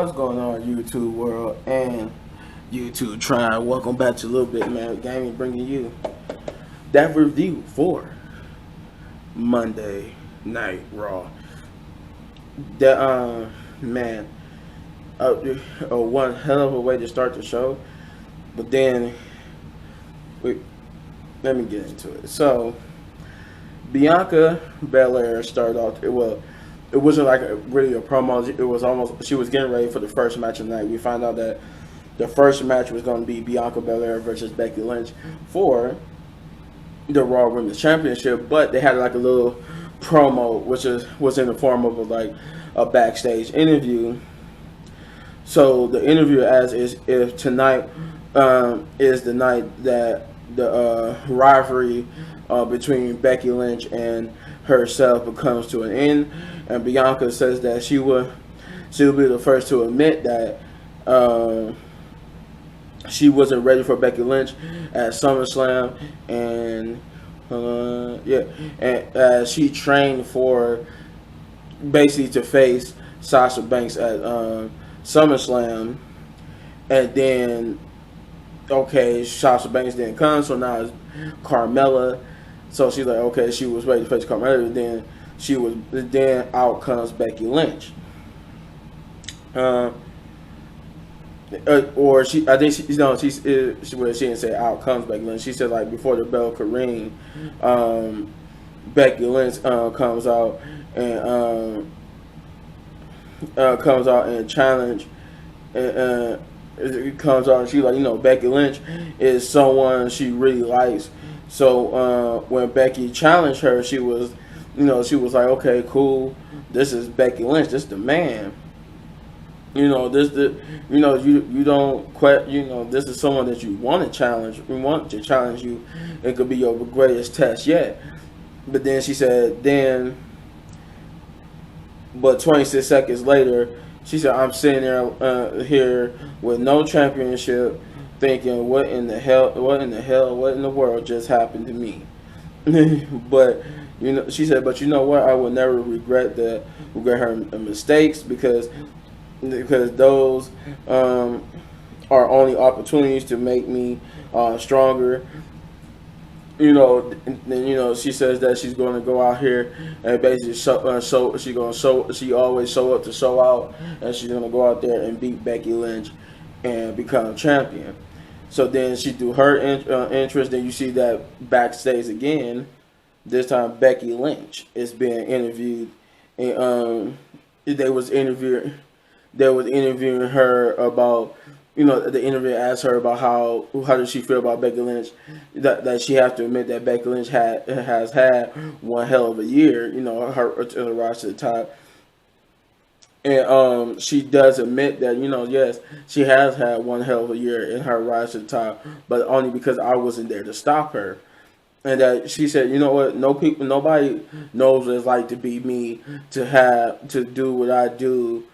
What's going on, YouTube world and YouTube tribe? Welcome back to LilBigMan Gaming, bringing you that review for Monday Night Raw. That man, one hell of a way to start the show. But then, let me get into it. So, Bianca Belair started off. It wasn't like really a promo. It was almost, she was getting ready for the first match of the night. We found out that the first match was going to be Bianca Belair versus Becky Lynch for the Raw Women's Championship, but they had like a little promo, which was in the form of a backstage interview. So the interview as is if tonight is the night that the rivalry between Becky Lynch and herself comes to an end, and Bianca says that she'll be the first to admit that she wasn't ready for Becky Lynch at SummerSlam, and and she trained for basically to face Sasha Banks at SummerSlam, and then Sasha Banks didn't come, so now it's Carmella. So she's like, okay, she was ready to face Carmella, then out comes Becky Lynch. I think she didn't say out comes Becky Lynch. She said like before the bell could ring, Becky Lynch comes out and challenge, and it comes out and she's like, Becky Lynch is someone she really likes. So when Becky challenged her, she was like, okay, cool, this is Becky Lynch, this is the man. You don't quit. This is someone that you want to challenge. We want to challenge you. It could be your greatest test yet. But then she said, but 26 seconds later, she said, I'm sitting there here with no championship, thinking, what in the world just happened to me? But she said, but you know what? I will never regret her mistakes because those are only opportunities to make me stronger. She says that she's going to go out here and basically she always show up to show out, and she's going to go out there and beat Becky Lynch and become champion. So then she do her interest. Then you see that backstage again. This time Becky Lynch is being interviewed, and they was interviewing her about, the interview asked her about how does she feel about Becky Lynch, that she has to admit that Becky Lynch has had one hell of a year, her to the rise to the top. And she does admit that, yes, she has had one hell of a year in her rise to the top, but only because I wasn't there to stop her. And that she said, you know what, nobody knows what it's like to be me, to do what I do,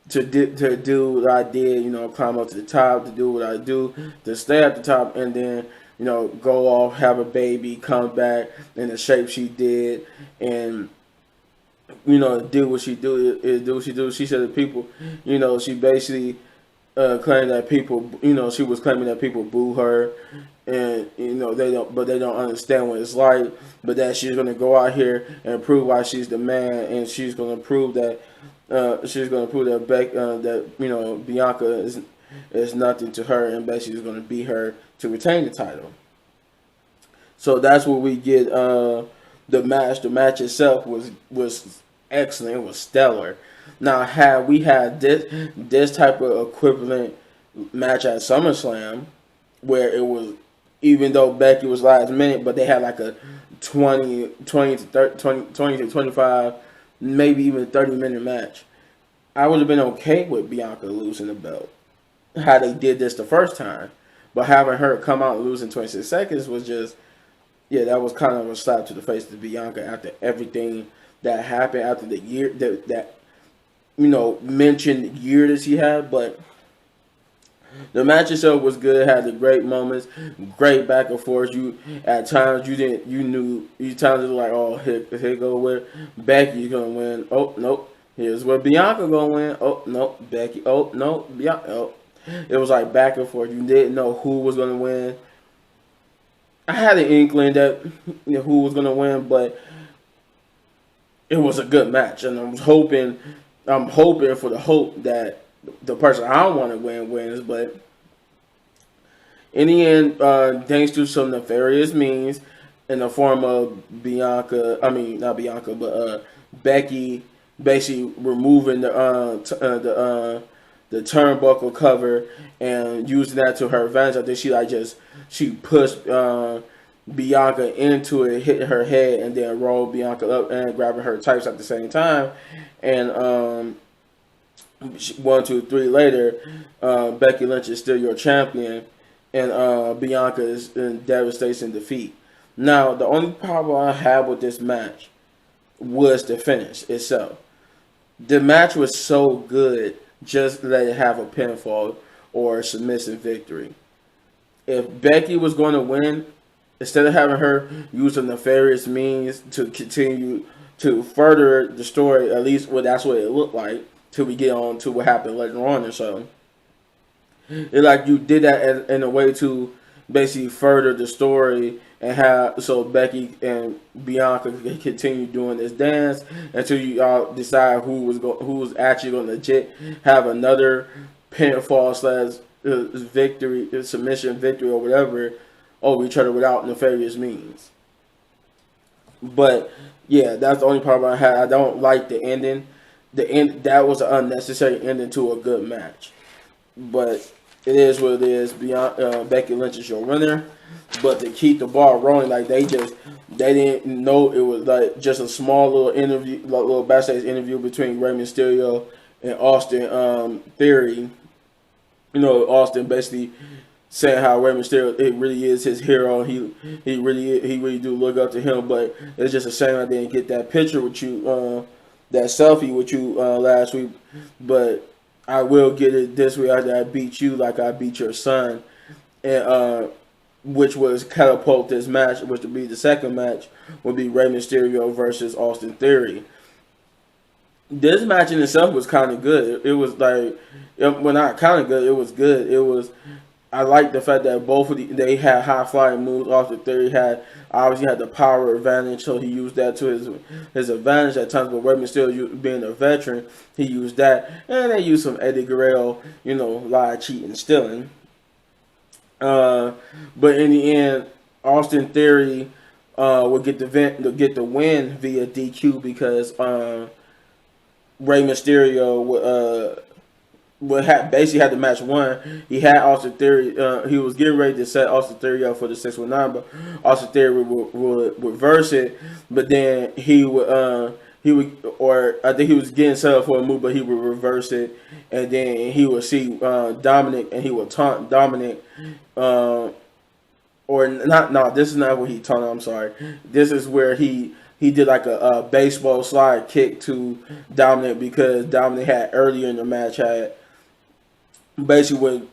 to do what I did, climb up to the top, to do what I do, to stay at the top, and then, go off, have a baby, come back in the shape she did, and, do what she do. She said that people, she basically claimed that people, she was claiming that people boo her, and they don't understand what it's like, but that she's gonna go out here and prove why she's the man, and she's gonna prove that Bianca is nothing to her, and that she's gonna beat her to retain the title. So that's what we get. The match itself was excellent. It was stellar. Now, had we had this type of equivalent match at SummerSlam, where it was, even though Becky was last minute, but they had like a 20 to 25, maybe even 30-minute match, I would have been okay with Bianca losing the belt, how they did this the first time. But having her come out and lose in 26 seconds was just, that was kind of a slap to the face to Bianca after everything that happened, after the year that mentioned year that she had. But the match itself was good, had the great moments, great back and forth. At times you times it was like, oh, here go with Becky's gonna win. Oh nope, Here's where Bianca gonna win. Oh no, Becky. Oh no, Bianca. Oh. It was like back and forth. You didn't know who was gonna win. I had an inkling that who was gonna win, but it was a good match, and I'm hoping for the hope that the person I want to win wins. But in the end, thanks to some nefarious means, in the form of Bianca, I mean not Bianca, but Becky, basically removing the turnbuckle cover and using that to her advantage. I think she pushed Bianca into it, hit her head, and then rolled Bianca up and grabbing her tights at the same time. And 1, 2, 3 later, Becky Lynch is still your champion, and Bianca is in devastation defeat. Now, the only problem I have with this match was the finish itself. The match was so good, just let it have a pinfall or a submissive victory. If Becky was going to win, instead of having her use the nefarious means to continue to further the story, at least that's what it looked like, till we get on to what happened later on or so. It's like you did that in a way to basically further the story and have so Becky and Bianca can continue doing this dance until you all decide who was actually going to legit have another pinfall slash victory, submission victory or whatever over each other without nefarious means. But yeah, that's the only problem I had. I don't like the ending. That was an unnecessary ending to a good match. But it is what it is. Becky Lynch is your winner. But to keep the ball rolling, like they didn't know it was like just a small little interview, little backstage interview between Rey Mysterio and Austin Theory. You know, Austin basically saying how Rey Mysterio it really is his hero. He really do look up to him. But it's just a shame I didn't get that picture with you, that selfie with you last week. But I will get it this week after I beat you like I beat your son, and which was catapult this match, which would be the second match, would be Rey Mysterio versus Austin Theory. This match in itself was kind of good. It was like, well, not kind of good. It was good. It was. I like the fact that both of they had high flying moves. Austin Theory obviously had the power advantage, so he used that to his advantage at times. But Rey Mysterio, being a veteran, he used that, and they used some Eddie Guerrero, lie, cheating, stealing. But in the end, Austin Theory would get the win via DQ because Rey Mysterio basically had the match won. He had Austin Theory. He was getting ready to set Austin Theory up for the 619, but Austin Theory would reverse it. But then he would, or I think he was getting set up for a move, but he would reverse it, and then he would see Dominic, and he would taunt Dominic. Or not? No, this is not what he taunted. I'm sorry. This is where he did like a baseball slide kick to Dominic because Dominic had earlier in the match had basically when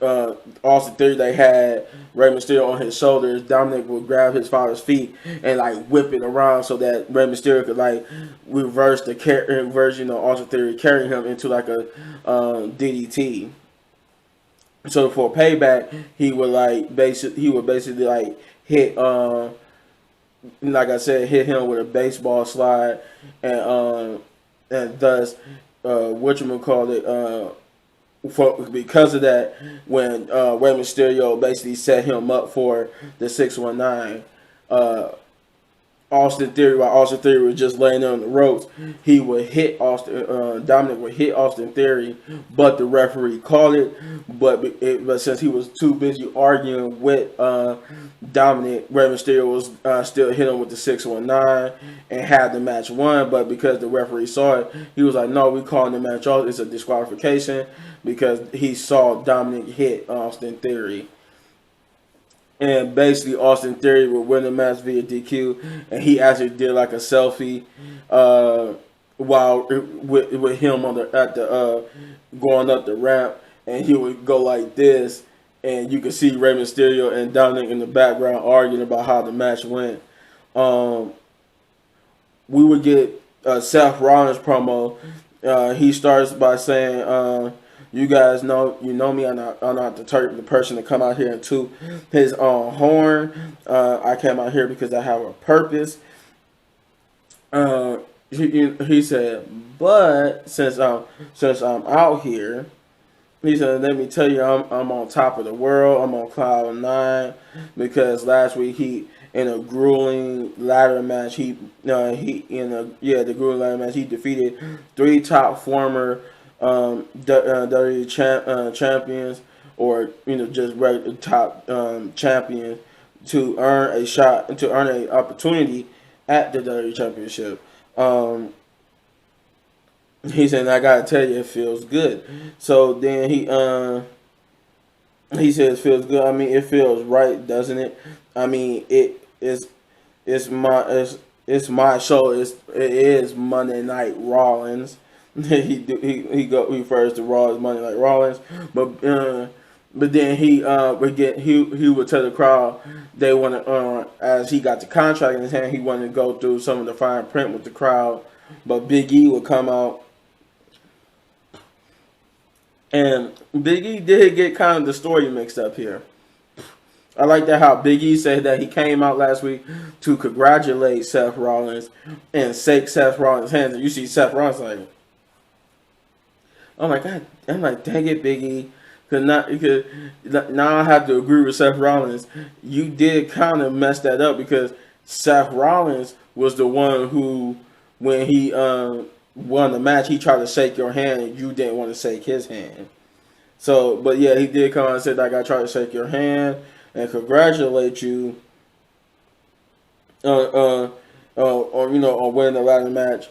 Austin Theory they had Rey Mysterio on his shoulders, Dominic would grab his father's feet and like whip it around so that Rey Mysterio could like reverse the version of Austin Theory carrying him into like a DDT. So for payback, he would basically like hit like I said, hit him with a baseball slide, and thus because of that, when Rey Mysterio basically set him up for the 619, Austin Theory, while Austin Theory was just laying on the ropes, he would hit Dominic would hit Austin Theory, but the referee called it. But since he was too busy arguing with Dominic, Rey Mysterio was still hitting him with the 619 and had the match won. But because the referee saw it, he was like, "No, we calling the match off. It's a disqualification," because he saw Dominic hit Austin Theory. And basically, Austin Theory would win the match via DQ, and he actually did like a selfie while with him going up the ramp, and he would go like this, and you could see Rey Mysterio and Dominic in the background arguing about how the match went. We would get Seth Rollins promo he starts by saying, "You guys know me. I'm not the person to come out here and toot his own horn. I came out here because I have a purpose." Uh, he said, "But since I'm out here." He said, "Let me tell you, I'm on top of the world. I'm on cloud nine because last week he in a grueling ladder match. The grueling ladder match he defeated three top former WWE champions or just regular top champions to earn an opportunity at the WWE Championship." He said, "I gotta tell you, it feels good." So then he says, "Feels good." I mean, it feels right, doesn't it? I mean, it's my it's my show. It is Monday Night Rollins. He refers to Raw as Monday Night Rollins, but then he would tell the crowd they want to as he got the contract in his hand, he wanted to go through some of the fine print with the crowd, but Big E would come out. And Big E did get kind of the story mixed up here. I like that how Big E said that he came out last week to congratulate Seth Rollins and shake Seth Rollins' hands. And you see Seth Rollins like, oh my God, I'm like, dang it, Big E. Because now I have to agree with Seth Rollins. You did kind of mess that up because Seth Rollins was the one who, when he won the match, he tried to shake your hand and you didn't want to shake his hand. So, but yeah, he did come out and said, like, I tried to shake your hand and congratulate you on winning the ladder match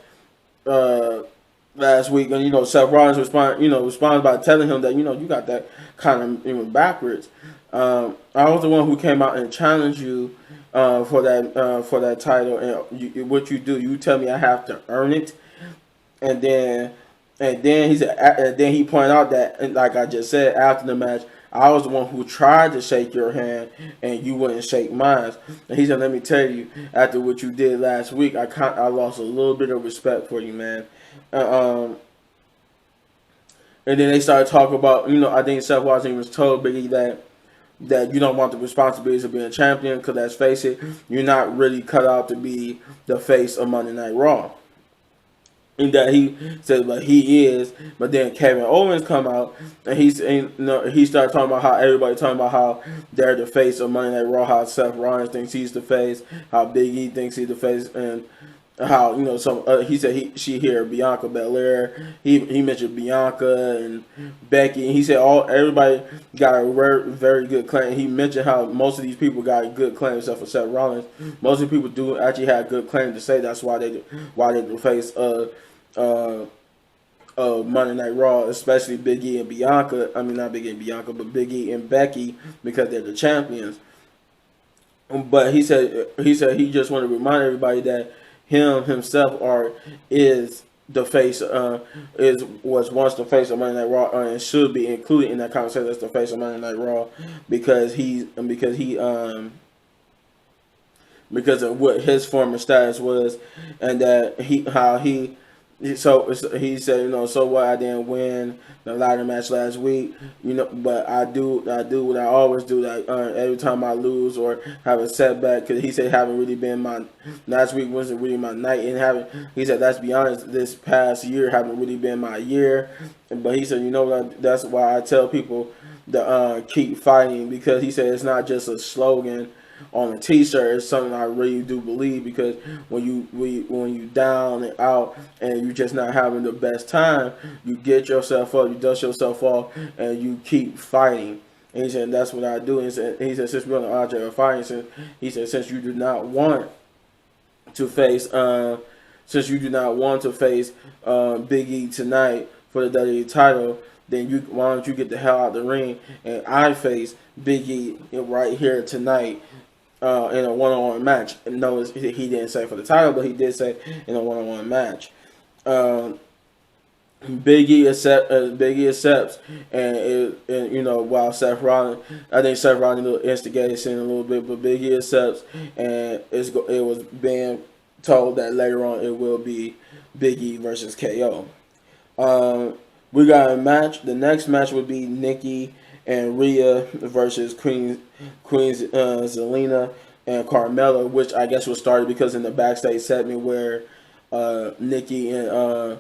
last week. And Seth Rollins responds by telling him that you got that kind of backwards. I was the one who came out and challenged you for that title, and what you do, you tell me I have to earn it. And then he said, and then he pointed out that, like I just said, after the match, I was the one who tried to shake your hand, and you wouldn't shake mine. And he said, "Let me tell you, after what you did last week, I lost a little bit of respect for you, man." And then they started talking about, I think Seth Rollins was told Biggie that you don't want the responsibilities of being a champion because, let's face it, you're not really cut out to be the face of Monday Night Raw. And that he said, but he is. But then Kevin Owens come out and he started talking about how everybody talking about how they're the face of Monday Night Raw, how Seth Rollins thinks he's the face, how Big E thinks he's the face, and how he said she hear Bianca Belair. He mentioned Bianca and Becky, and he said everybody got a very, very good claim. He mentioned how most of these people got a good claim except for Seth Rollins. Most of the people do actually have a good claim to say that's why they the face of Monday Night Raw, especially Big E and Bianca. I mean, not Big E and Bianca, but Big E and Becky, because they're the champions. But he said he just wanted to remind everybody that himself is the face was once the face of Monday Night Raw and should be included in that conversation as the face of Monday Night Raw because of what his former status was, and that he said, so what, I didn't win the ladder match last week, but I do what I always do, that every time I lose or have a setback, because he said last week wasn't really my night, and he said, let's be honest, this past year haven't really been my year, but he said, that's why I tell people to keep fighting, because he said it's not just a slogan on a t-shirt. It's something I really do believe, because when you down and out and you just not having the best time, you get yourself up, you dust yourself off, and you keep fighting. And he said that's what I do. And he said since we're on the object of fighting, since you do not want to face Big E tonight for the WWE title, then why don't you get the hell out of the ring and I face Big E right here tonight in a one-on-one match. And no, he didn't say for the title, but he did say in a one-on-one match. Big E accepts, and while Seth Rollins, I think Seth Rollins instigated a little bit, but Big E accepts, and it was being told that later on it will be Big E versus KO. Um, we got a match. The next match would be Nikki and Rhea versus Queen Zelina and Carmella, which I guess was started because in the backstage segment where Nikki and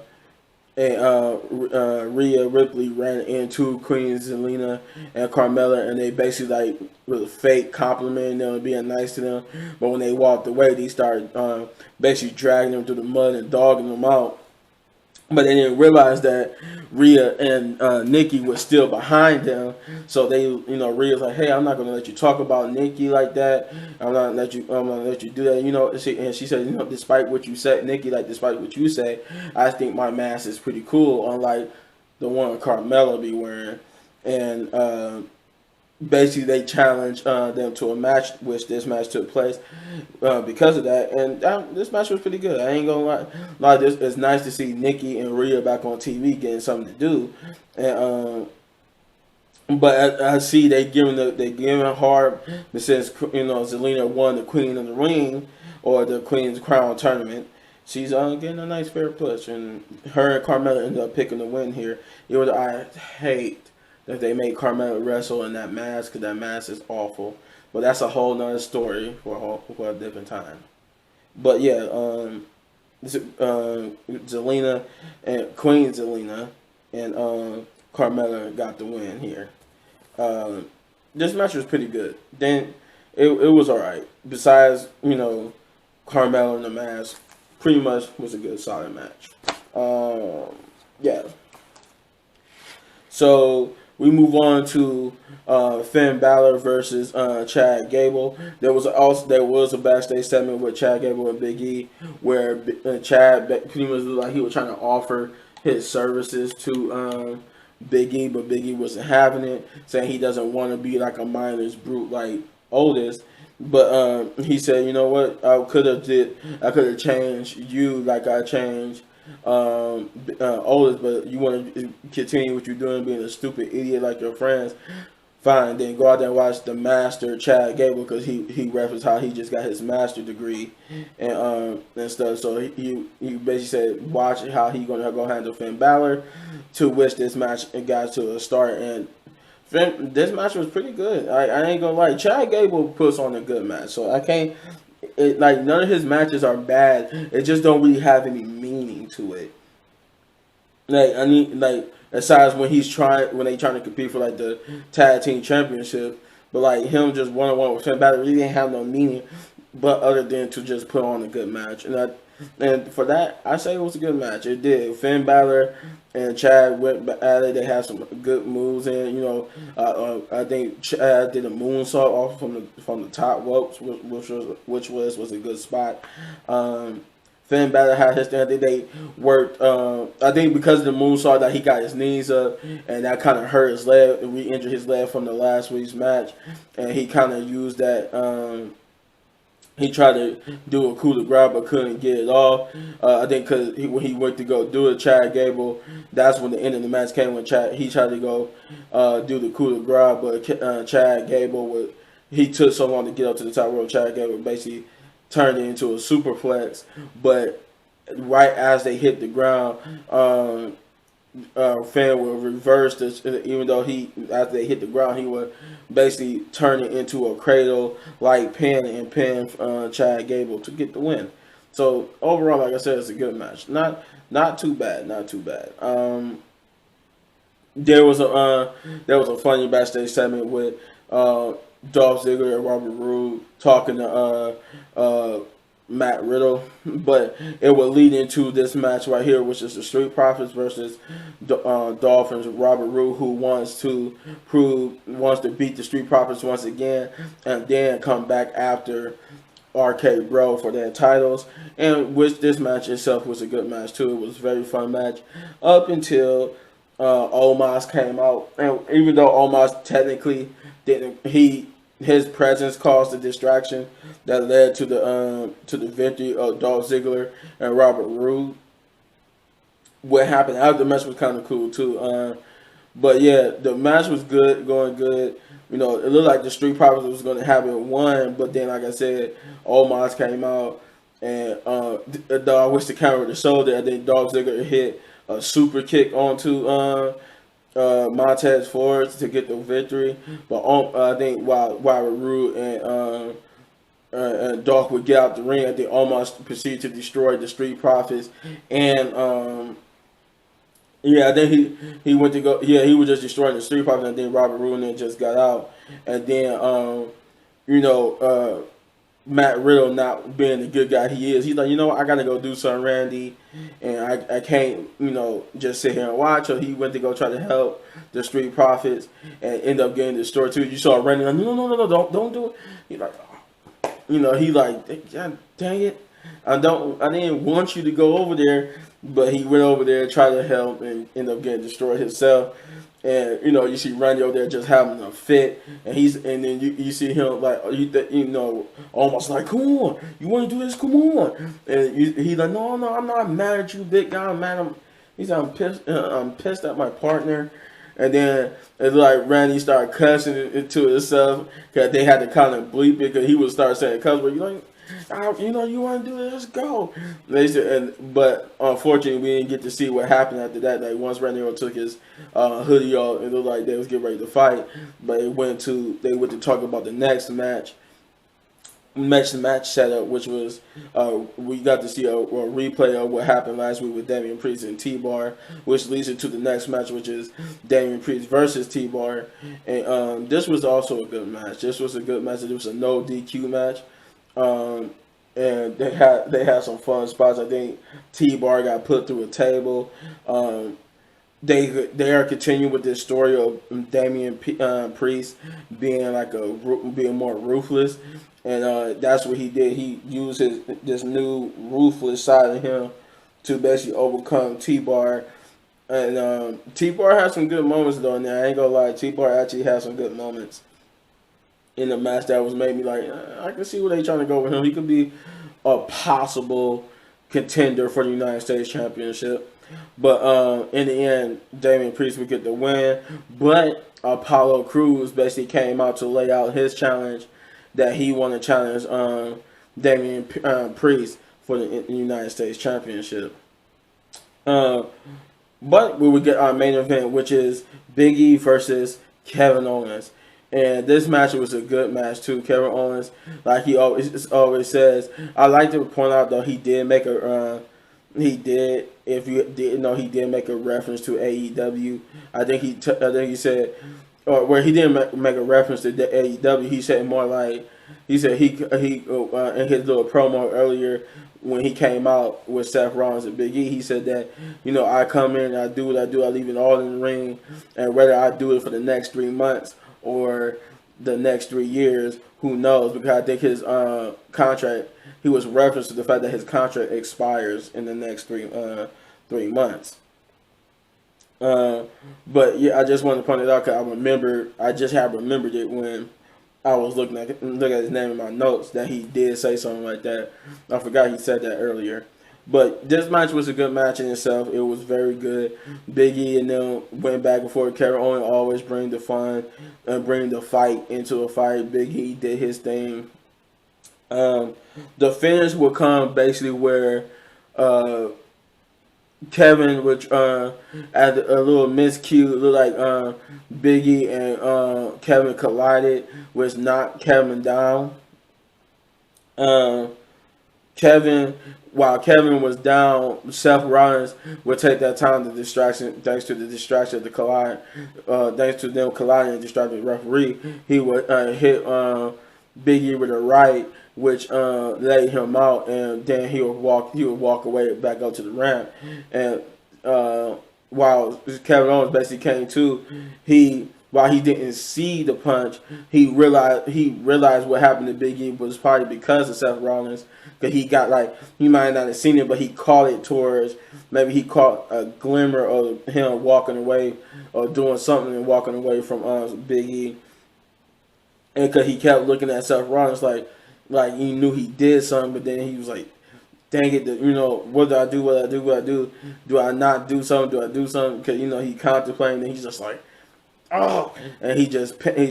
Rhea Ripley ran into Queen Zelina and Carmella, and they basically like was fake complimenting them and being nice to them. But when they walked away, they started basically dragging them through the mud and dogging them out. But they didn't realize that Rhea and Nikki was still behind them. So they, Rhea's like, "Hey, I'm not gonna let you talk about Nikki like that. I'm gonna let you do that." And she said, despite what you said, Nikki, like, despite what you say, I think my mask is pretty cool, unlike the one Carmella be wearing. And basically they challenged them to a match, which this match took place because of that. And this match was pretty good. I ain't gonna lie. It's nice to see Nikki and Rhea back on TV getting something to do. And but I see they giving hard since Zelina won the Queen of the Ring or the Queen's Crown tournament. She's getting a nice fair push, and her and Carmella ended up picking the win here. I hate that they made Carmella wrestle in that mask, because that mask is awful. But that's a whole nother story for a different time. But yeah, Zelina and Queen Zelina and Carmella got the win here. This match was pretty good. Then it was alright. Besides, Carmella and the mask, pretty much was a good solid match. Yeah. So we move on to Finn Balor versus Chad Gable. There was a backstage segment with Chad Gable and Biggie where Chad pretty much looked like he was trying to offer his services to Biggie, but Biggie wasn't having it, saying he doesn't want to be like a mindless brute like Otis. But he said, you know what, I could have changed you like I changed Otis, but you want to continue what you're doing, being a stupid idiot like your friends. Fine, then go out there and watch the master Chad Gable, because he referenced how he just got his master degree and stuff. So he basically said watch how he gonna go handle Finn Balor, to which this match got to a start, and this match was pretty good. I ain't gonna lie, Chad Gable puts on a good match, so I can't. None of his matches are bad. It just don't really have any meaning to it. Aside when they trying to compete for like the tag team championship, but like him just 1-on-1 with Finn Balor really didn't have no meaning, but other than to just put on a good match. And for that, I say it was a good match. It did. Finn Balor and Chad went at it. They had some good moves in. I think Chad did a moonsault off from the top ropes, which was a good spot. Finn Balor had his thing. I think they worked. I think because of the moonsault that he got his knees up, and that kind of hurt his leg, re-injured his leg from the last week's match, and he kind of used that. He tried to do a coup de grace but couldn't get it off. I think because when he went to go do it, Chad Gable, that's when the end of the match came, when he tried to go do the coup de grace, but Chad Gable he took so long to get up to the top rope. Chad Gable basically turned it into a superplex, but right as they hit the ground, Finn will reverse this, even though after they hit the ground, he would basically turn it into a cradle like pin and pin Chad Gable to get the win. So overall, like I said, it's a good match. Not too bad. There was a funny backstage segment with Dolph Ziggler and Robert Roode talking to Matt Riddle, but it will lead into this match right here, which is the Street Profits versus Dolph and Robert Roode, who wants to beat the Street Profits once again, and then come back after RK Bro for their titles. And which this match itself was a good match too. It was a very fun match up until Omos came out, and even though Omos technically didn't, his presence caused the distraction that led to the victory of Dolph Ziggler and Robert Roode. What happened after the match was kind of cool too. But yeah, the match was good, going good. It looked like the Street Profits was going to have it won, but then, like I said, Omos came out and I wish the camera would have showed it. I think Dolph Ziggler hit a super kick onto Montez Ford to get the victory. But I think while Rude and Dolph would get out the ring, they almost proceeded to destroy the Street Profits. And yeah, I think he went to go. Yeah, he was just destroying the Street Profits, and then Robert Roode just got out. And then you know, Matt Riddle not being the good guy he is, he's like, you know what, I gotta go do something, Randy, and I can't, just sit here and watch. So he went to go try to help the Street Profits and end up getting destroyed too. You saw Randy like, no, don't do it. He like, he like, dang it, I didn't want you to go over there, but he went over there, tried to help, and ended up getting destroyed himself. And you see Randy over there just having a fit, and then you see him like almost like, come on, you want to do this, come on. And he's like, no, I'm not mad at you, big guy. I'm mad. I'm pissed at my partner. And then it's like Randy started cussing into himself because they had to kind of bleep it because he would start saying cuss words. You want to do this? Let's go. But unfortunately, we didn't get to see what happened after that. Like once Randy Orton took his hoodie off, it looked like they was getting ready to fight. But they went to talk about the next match setup, which was we got to see a replay of what happened last week with Damian Priest and T-Bar, which leads into the next match, which is Damian Priest versus T-Bar. And this was also a good match. This was a good match. It was a no DQ match. And they had some fun spots. I think T-Bar got put through a table. They are continuing with this story of Damian Priest being more ruthless, and that's what he did. He used this new ruthless side of him to basically overcome T-Bar. And T-Bar had some good moments though. Now I ain't gonna lie, T-Bar actually had some good moments in the match that was made me like, I can see where they trying to go with him. He could be a possible contender for the United States Championship. But in the end, Damian Priest would get the win. But Apollo Crews basically came out to lay out his challenge that he want to challenge Damian Priest for the United States Championship. But we would get our main event, which is Biggie versus Kevin Owens. And this match was a good match too. Kevin Owens, like he always says, I like to point out though he did make a if you didn't know, he did make a reference to AEW. I think he said, or where he didn't make a reference to the AEW. He said more like he in his little promo earlier when he came out with Seth Rollins and Big E. He said that I come in, I do what I do, I leave it all in the ring, and whether I do it for the next 3 months or the next 3 years, who knows? Because I think his contract, he was referenced to the fact that his contract expires in the next 3 months. But yeah, I just wanted to point it out because I just have remembered it when I was looking at his name in my notes that he did say something like that. I forgot he said that earlier. But this match was a good match in itself. It was very good. Biggie and them went back and forth. Kevin Owens always bring the fun and bring the fight into a fight. Biggie did his thing. The finish would come basically where Kevin would at a little miscue, look like Biggie and Kevin collided, which knocked Kevin down. While Kevin was down, Seth Rollins would take that time to distraction, thanks to the distraction of the collide, thanks to them colliding and distracting the referee. He would hit Biggie with a right, which laid him out, and then he would walk away back up to the ramp. And while Kevin Owens basically came to, while he didn't see the punch, he realized what happened to Biggie was probably because of Seth Rollins. Because he might not have seen it, but he caught it maybe he caught a glimmer of him walking away or doing something and walking away from Biggie. And because he kept looking at Seth Rollins like he knew he did something, but then he was like, dang it, what do I do? What do I do? Do I not do something? Do I do something? Because, he contemplating, and he's just like, oh, and he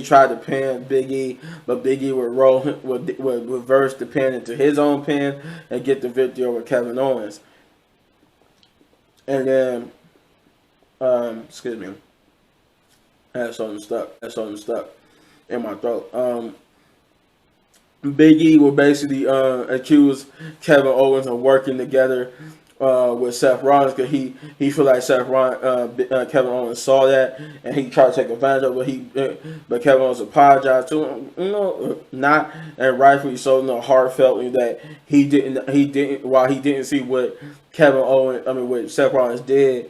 tried to pin Big E, but Big E would reverse the pin into his own pin and get the victory over Kevin Owens. And then Excuse me. I had something stuck in my throat. Biggie will basically accuse Kevin Owens of working together with Seth Rollins because he feel like Kevin Owens saw that and he tried to take advantage of it. But Kevin Owens apologized to him, not and rightfully so, heartfeltly that he didn't while he didn't see what what Seth Rollins did.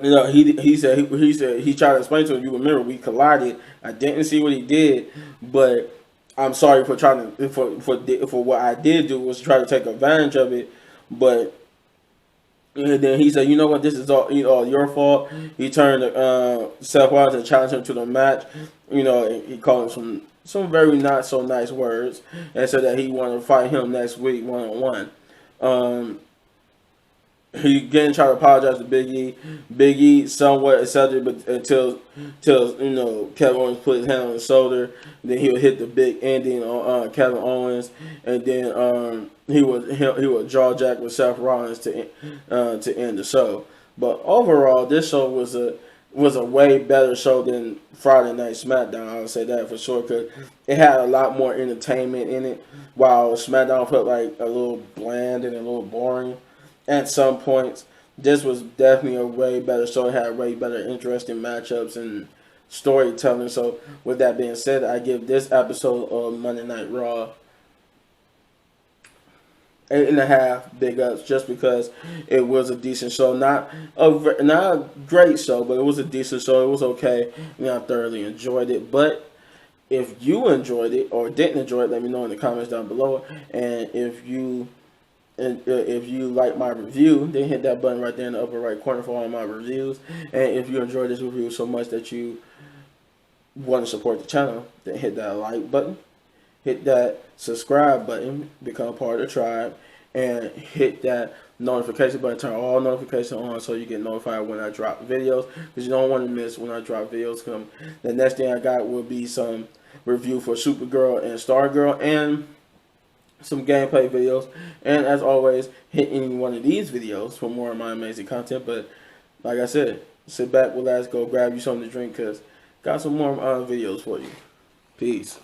He said he tried to explain to him. You remember we collided. I didn't see what he did, but I'm sorry for trying to for what I did do was try to take advantage of it. But and then he said, you know what, this is all your fault. He turned Seth Rollins and challenged him to the match. He called him some very not so nice words and said that he wanted to fight him next week 1-on-1. He again tried to apologize to Biggie. Biggie somewhat accepted, but until Kevin Owens put his hand on his shoulder, then he'll hit the big ending on Kevin Owens, and then he would jaw jack with Seth Rollins to end the show. But overall, this show was a way better show than Friday Night SmackDown. I would say that for sure because it had a lot more entertainment in it, while SmackDown felt like a little bland and a little boring. At some points, this was definitely a way better show. It had way better interesting matchups and storytelling. So, with that being said, I give this episode of Monday Night Raw 8.5 big ups just because it was a decent show. Not a great show, but it was a decent show. It was okay. I thoroughly enjoyed it. But if you enjoyed it or didn't enjoy it, let me know in the comments down below. And if you like my review, then hit that button right there in the upper right corner for all my reviews. And if you enjoyed this review so much that you want to support the channel, then hit that like button, hit that subscribe button, become part of the tribe, and hit that notification button. Turn all notifications on so you get notified when I drop videos, because you don't want to miss when I drop videos. The next thing I got will be some review for Supergirl and Stargirl and some gameplay videos, and as always, hit any one of these videos for more of my amazing content. But like I said, sit back, relax, go grab you something to drink, because got some more videos for you. Peace.